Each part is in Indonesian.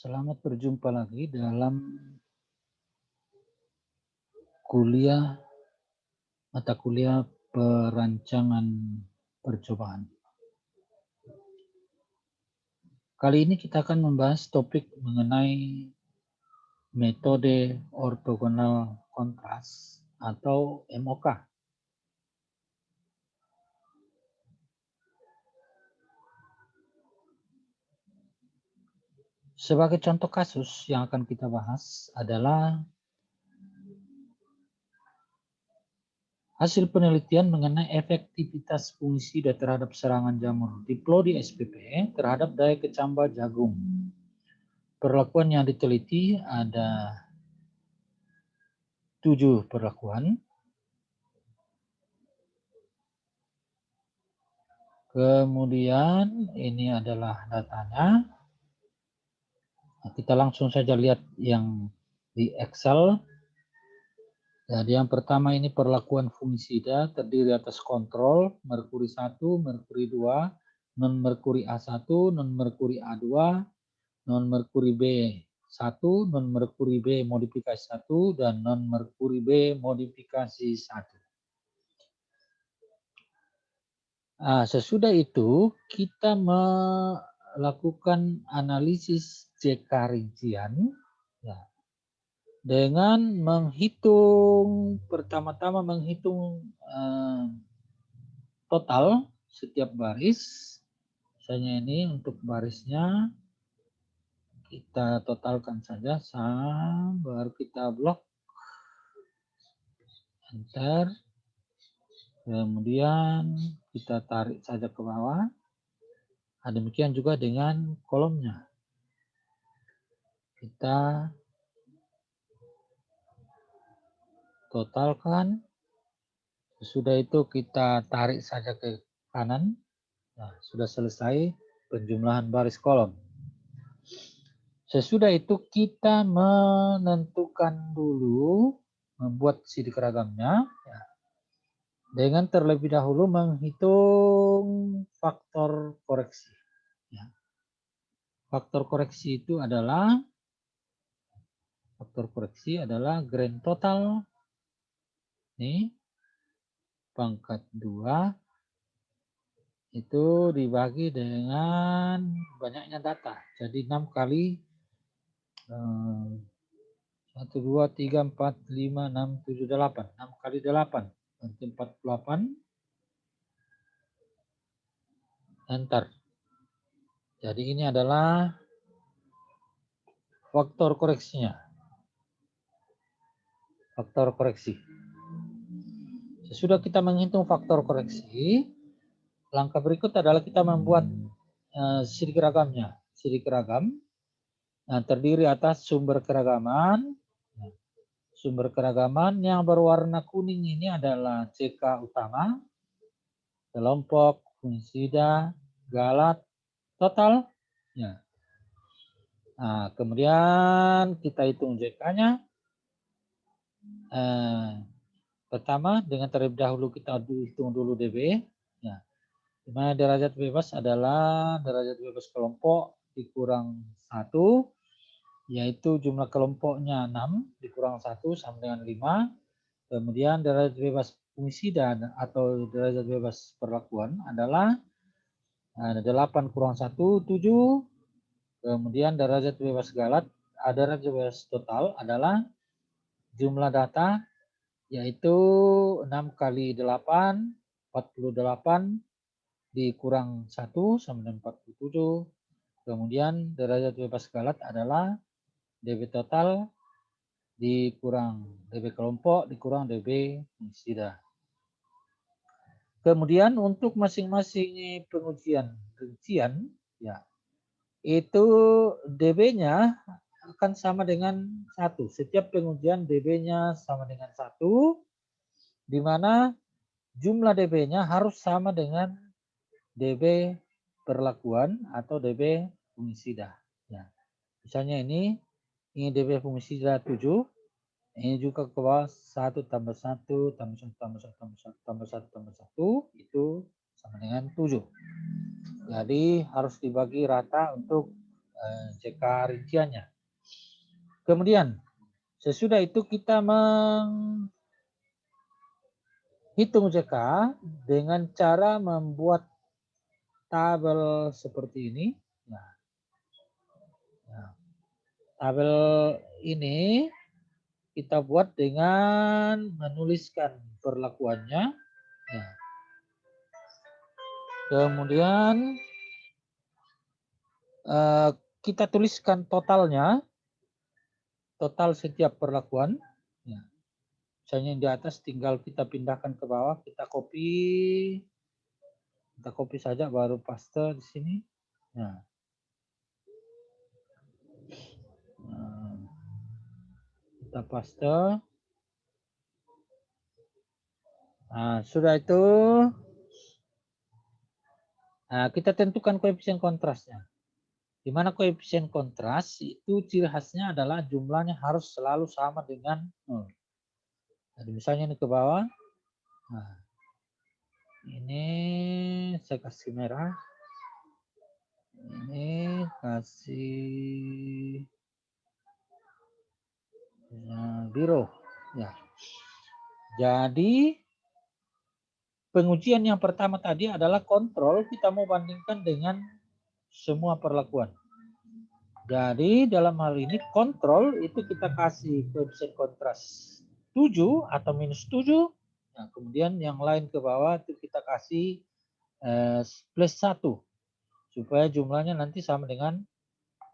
Selamat berjumpa lagi dalam kuliah mata kuliah perancangan percobaan. Kali ini kita akan membahas topik mengenai metode ortogonal kontras atau MOK. Sebagai contoh kasus yang akan kita bahas adalah hasil penelitian mengenai efektivitas fungisida terhadap serangan jamur Diplodi spp terhadap daya kecambah jagung. Perlakuan yang diteliti ada 7 perlakuan. Kemudian ini adalah datanya. Kita langsung saja lihat yang di Excel. Jadi yang pertama ini perlakuan fungisida terdiri atas kontrol merkuri 1, merkuri 2, non merkuri A1, non merkuri A2, non merkuri B1, non merkuri B modifikasi 1 dan non merkuri B modifikasi 1. Nah, sesudah itu kita melakukan analisis JK rincian ya, dengan menghitung pertama-tama menghitung total setiap baris. Misalnya ini untuk barisnya kita totalkan saja, baru kita blok, enter, kemudian kita tarik saja ke bawah. Demikian juga dengan kolomnya. Kita totalkan. Sesudah itu kita tarik saja ke kanan. Nah, sudah selesai penjumlahan baris kolom. Sesudah itu kita menentukan dulu, membuat sidik ragamnya. Ya, dengan terlebih dahulu menghitung faktor koreksi. Ya. Faktor koreksi itu adalah grand total ini pangkat 2 itu dibagi dengan banyaknya data. Jadi 6 kali 1, 2, 3, 4, 5, 6, 7, 8. 6 kali 8 berarti 48. Enter. Jadi ini adalah faktor koreksinya. Faktor koreksi. Sesudah kita menghitung faktor koreksi, langkah berikut adalah kita membuat sidik ragamnya. Sidik ragam terdiri atas sumber keragaman. Sumber keragaman yang berwarna kuning ini adalah CK utama, kelompok, fungisida, galat, total. Ya. Nah, kemudian kita hitung JK-nya. Pertama, dengan terlebih dahulu kita hitung dulu DB. Ya. Dimana derajat bebas adalah derajat bebas kelompok dikurang 1, yaitu jumlah kelompoknya 6 dikurang 1 sama dengan 5. Kemudian derajat bebas fungisida atau derajat bebas perlakuan adalah 8 kurang 1, 7. Kemudian derajat bebas galat, derajat bebas total adalah jumlah data yaitu 6 kali 8, 48 dikurang 1 sama dengan 47. Kemudian derajat bebas galat adalah DB total dikurang DB kelompok dikurang DB fungisida. Kemudian untuk masing-masing pengujian rincian ya itu DB-nya akan sama dengan 1. Setiap pengujian DB-nya sama dengan 1, di mana jumlah DB-nya harus sama dengan DB perlakuan atau DB fungisida. Ya. Misalnya ini DB fungisida 7, ini juga ke bawah 1 tambah 1 tambah 1 tambah 1 tambah 1 tambah 1 tambah 1 itu sama dengan 7. Jadi harus dibagi rata untuk JK rinciannya. Kemudian sesudah itu kita menghitung JK dengan cara membuat tabel seperti ini. Nah, tabel ini kita buat dengan menuliskan perlakuannya. Nah, kemudian kita tuliskan totalnya, total setiap perlakuan. Ya. Misalnya yang di atas tinggal kita pindahkan ke bawah, kita copy saja baru paste di sini. Nah, kita paste. Nah, sudah itu kita tentukan koefisien kontrasnya. Di mana koefisien kontras itu ciri khasnya adalah jumlahnya harus selalu sama dengan 0. Jadi misalnya ini ke bawah. Nah, ini saya kasih merah. Ini kasih biru. Ya. Jadi pengujian yang pertama tadi adalah kontrol, kita mau bandingkan dengan semua perlakuan. Jadi dalam hal ini kontrol itu kita kasih koefisien kontras 7 atau minus 7. Nah, kemudian yang lain ke bawah itu kita kasih plus 1 supaya jumlahnya nanti sama dengan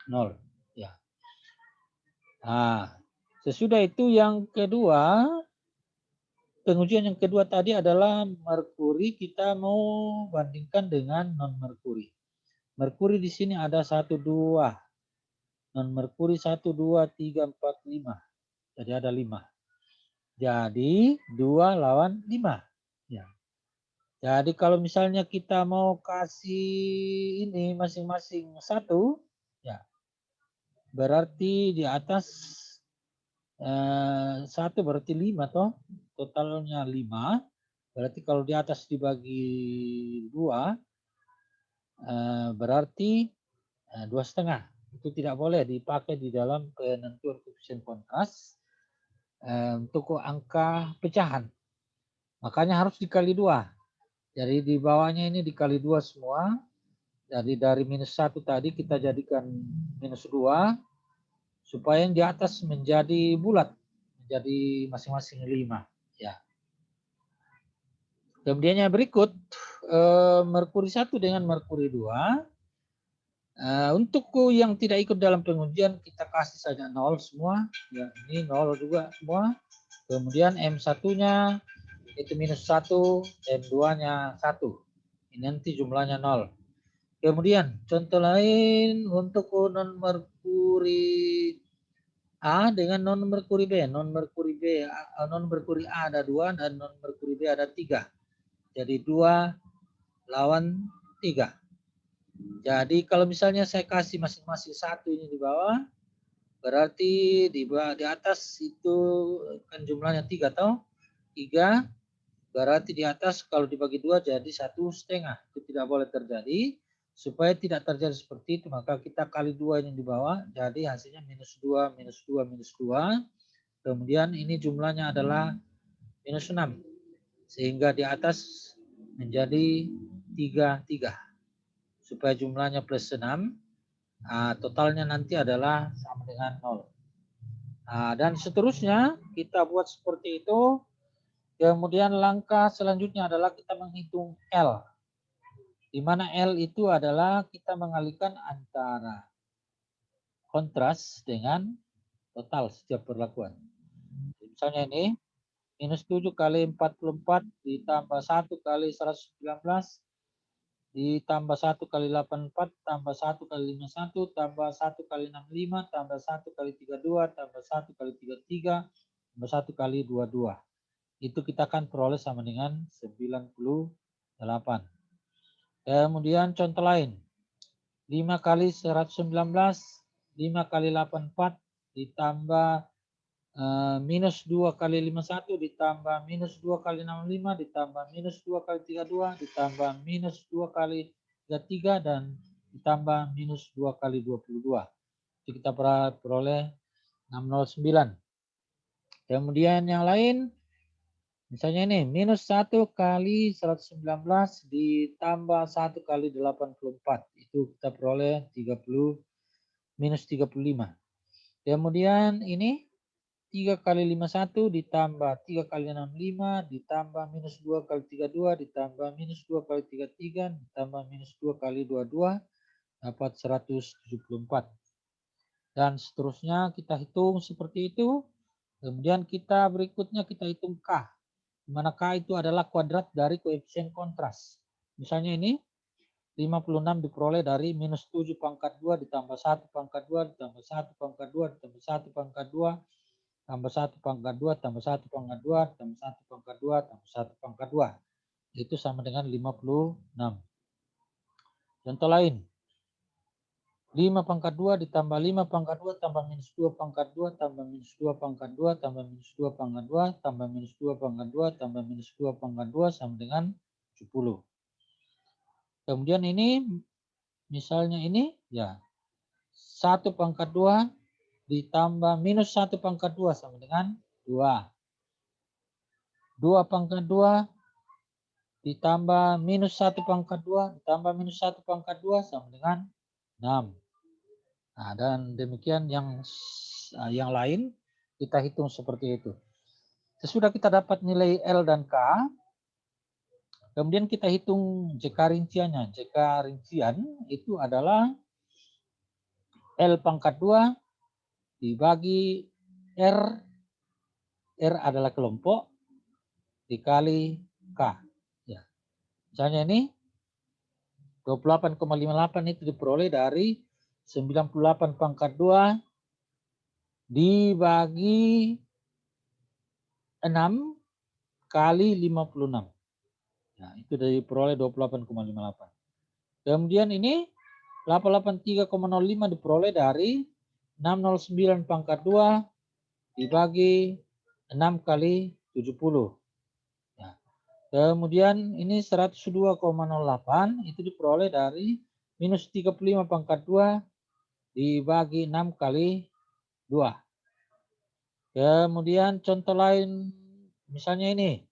0. Ya. Nah, sesudah itu yang kedua, pengujian yang kedua tadi adalah merkuri, kita mau bandingkan dengan non merkuri. Merkuri di sini ada 1, 2. Non merkuri 1, 2, 3, 4, 5. Jadi ada 5. Jadi 2 lawan 5. Ya. Jadi kalau misalnya kita mau kasih ini masing-masing 1, ya berarti di atas 1 berarti 5 toh. Totalnya 5. Berarti kalau di atas dibagi 2 berarti 2,5. Itu tidak boleh dipakai di dalam penentuan koefisien kontras untuk angka pecahan. Makanya harus dikali 2. Jadi di bawahnya ini dikali 2 semua. Jadi dari minus 1 tadi kita jadikan minus 2. Supaya yang di atas menjadi bulat. Menjadi masing-masing 5. Ya. Kemudian yang berikut, merkuri 1 dengan merkuri 2. Untuk yang tidak ikut dalam pengujian, kita kasih saja 0 semua. Ya, ini 0 juga semua. Kemudian M1-nya itu minus 1, M2-nya 1. Ini nanti jumlahnya 0. Kemudian contoh lain untuk non merkuri A dengan non merkuri B. Non merkuri A ada 2 dan non merkuri B ada 3. Jadi 2 lawan 3. Jadi kalau misalnya saya kasih masing-masing 1 ini di bawah, berarti di atas itu kan jumlahnya 3 atau 3, berarti di atas kalau dibagi 2 jadi 1,5. Itu tidak boleh terjadi. Supaya tidak terjadi seperti itu, maka kita kali 2 ini di bawah, jadi hasilnya minus 2, minus 2, minus 2. Kemudian ini jumlahnya adalah minus 6. Sehingga di atas menjadi 3, 3. Supaya jumlahnya plus 6. Totalnya nanti adalah sama dengan 0. Dan seterusnya kita buat seperti itu. Kemudian langkah selanjutnya adalah kita menghitung L. Di mana L itu adalah kita mengalihkan antara kontras dengan total setiap perlakuan. Misalnya ini, minus 7 kali 44 ditambah 1 kali 119 ditambah 1 kali 84 tambah 1 kali 51 tambah 1 kali 65 tambah 1 kali 32 tambah 1 kali 33 tambah 1 kali 22. Itu kita akan peroleh sama dengan 98. Kemudian contoh lain. 5 kali 119, 5 kali 84 ditambah minus 2 kali 51 ditambah minus 2 kali 65 ditambah minus 2 kali 32 ditambah minus 2 kali 33 dan ditambah minus 2 kali 22. Jadi kita peroleh 609. Kemudian yang lain, misalnya ini, minus 1 kali 119 ditambah 1 kali 84. Itu kita peroleh 30, minus 35. Kemudian ini 3 kali 51 ditambah 3 kali 65 ditambah minus 2 kali 32 ditambah minus 2 kali 33 ditambah minus 2 kali 22 dapat 174. Dan seterusnya kita hitung seperti itu. Kemudian kita berikutnya kita hitung K. Di mana K itu adalah kuadrat dari koefisien kontras. Misalnya ini 56 diperoleh dari minus 7 pangkat 2 ditambah 1 pangkat 2 ditambah 1 pangkat 2 ditambah 1 pangkat 2 tambah 1 pangkat 2 tambah 1 pangkat 2 tambah 1 pangkat 2 tambah 1 pangkat 2. Itu sama dengan 56. Contoh lain. 5 pangkat 2 ditambah 5 pangkat 2 tambah minus 2 pangkat 2 tambah minus 2 pangkat 2 tambah minus 2 pangkat 2 tambah minus 2 pangkat 2 tambah minus 2 pangkat 2 sama dengan 70. Kemudian ini misalnya ini ya 1 pangkat 2 ditambah minus 1 pangkat 2 sama dengan 2. 2 pangkat 2 ditambah minus 1 pangkat 2 ditambah minus 1 pangkat 2 sama dengan 6. Nah, dan demikian yang lain kita hitung seperti itu. Sesudah kita dapat nilai L dan K, kemudian kita hitung JK rinciannya. JK rincian itu adalah L pangkat 2 dibagi R, R adalah kelompok, dikali K. Ya. Misalnya ini 28,58 itu diperoleh dari 98 pangkat 2 dibagi 6 kali 56. Nah, itu dari peroleh 28,58. Kemudian ini 883,05 diperoleh dari 609 pangkat 2 dibagi 6 kali 70. Nah, kemudian ini 102,08 itu diperoleh dari minus 35 pangkat 2 dibagi 6 kali 2. Kemudian contoh lain misalnya ini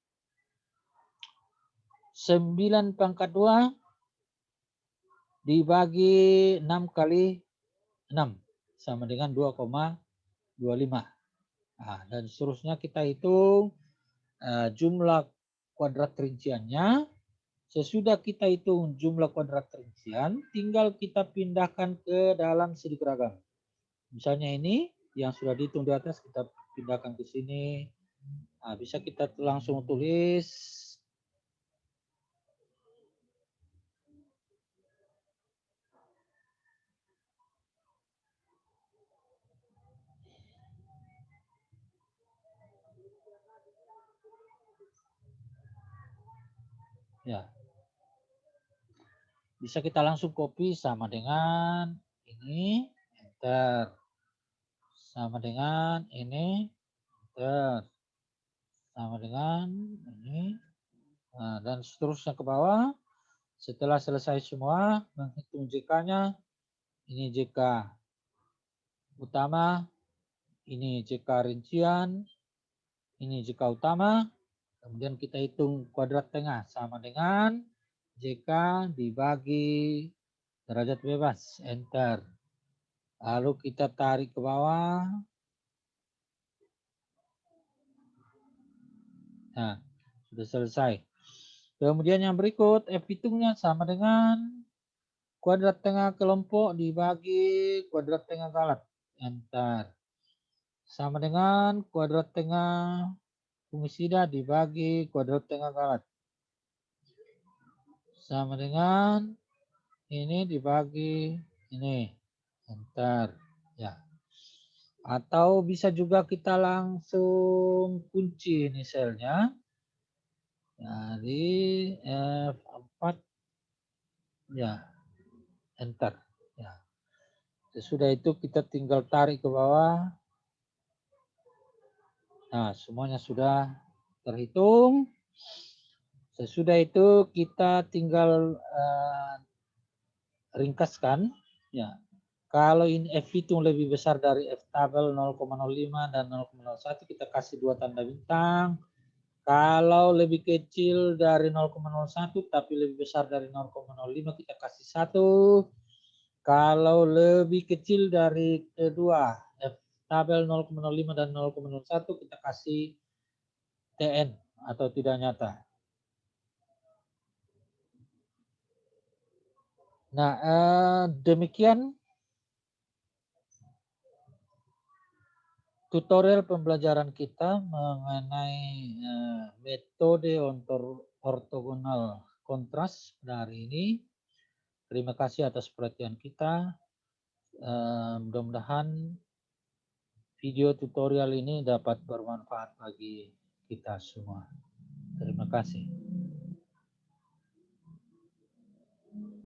9 pangkat 2 dibagi 6 kali 6 sama dengan 2,25. Nah, dan seterusnya kita hitung jumlah kuadrat rinciannya. Sesudah kita hitung jumlah kuadrat rincian, tinggal kita pindahkan ke dalam sidik ragam. Misalnya ini yang sudah dihitung di atas kita pindahkan ke sini. Nah, bisa kita langsung tulis. Ya. Bisa kita langsung copy sama dengan ini, enter. Sama dengan ini, enter. Sama dengan ini. Nah, dan seterusnya ke bawah. Setelah selesai semua, menghitung JK-nya. Ini JK utama, ini JK rincian, ini JK utama. Kemudian kita hitung kuadrat tengah sama dengan JK dibagi derajat bebas, enter. Lalu kita tarik ke bawah. Nah, sudah selesai. Kemudian yang berikut, F hitungnya sama dengan kuadrat tengah kelompok dibagi kuadrat tengah galat, enter. Sama dengan kuadrat tengah fungisida dibagi kuadrat tengah galat. Sama dengan ini dibagi ini, enter. Ya. Atau bisa juga kita langsung kunci ini selnya. Dari F4, ya, enter. Ya. Sesudah itu kita tinggal tarik ke bawah. Nah, semuanya sudah terhitung. Sesudah itu kita tinggal ringkaskan, ya. Kalau ini F hitung lebih besar dari F tabel 0,05 dan 0,01 kita kasih 2 tanda bintang. Kalau lebih kecil dari 0,01 tapi lebih besar dari 0,05 kita kasih 1. Kalau lebih kecil dari kedua F tabel 0,05 dan 0,01 kita kasih TN atau tidak nyata. Nah, demikian tutorial pembelajaran kita mengenai metode ortogonal kontras hari ini. Terima kasih atas perhatian kita. Mudah-mudahan video tutorial ini dapat bermanfaat bagi kita semua. Terima kasih.